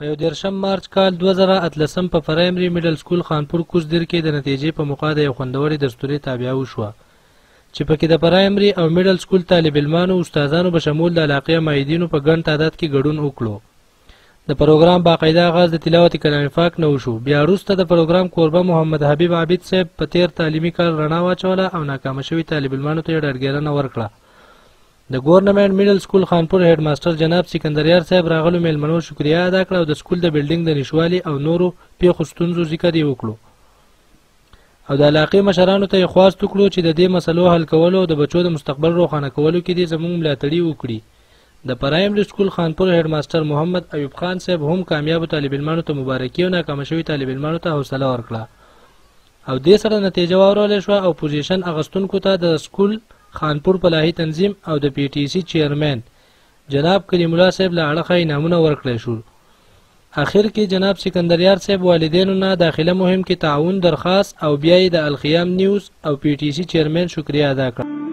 په 13 مارچ کال 2018 په پرایمري میډل سکول خانپور کوزدیر کې د نتیجې په موقع د یو خوندورې دستوري تابعه وشوه چې پکې د پرایمري او میډل سکول طالب علمانو او استادانو به شمول د علاقې مایدینو په ګڼ تعداد کې ګډون وکړو د پروګرام باقاعده آغاز د تلاوت کلام پاک نه وشو بیا وروسته د پروګرام کوربه محمد حبیب عابد صاحب په تیر تعلیمي کال رڼا واچوله او ناکامه شوي طالب علمانو ته یې ډاډګیرنه ورکړه د ګورنمنت میډل سکول خانپور هیډ ماسټر جناب سکندریار صاحب راغلو میلمنو شکریا ادا کړه او د سکول د بلډینګ د نشوالي او نورو پیښو ستونزو ذکر یې وکړو او د علاقې مشرانو ته یې خواست وکړو چې د دې مسلو حل کولو او د بچو د مستقبل روښانه کولو کې دې زموږ ملاتړي وکړي د پرایمري سکول خانپور هیډ ماسټر محمد ایوب خان صاحب هم کامیابو طالب علمانو ته مبارکي او ناکامه شوي طالب علمانو ته حوصله ورکړه او دې سره نتیجه واورولی شوه او پوزیشن اغوستونکو ته د سکول خانپور پلاهي تنظیم او د پی ټي سی چیرمن جناب کریم الله صاحب له اړخه انعامونه ورکړل شو اخر کې جناب سکندریار صاحب والدینو نه داخله مهم کې تعاون درخواست او بیا یې د الخیام نیوز او پی ټي سی چیرمن شکریا ادا کړ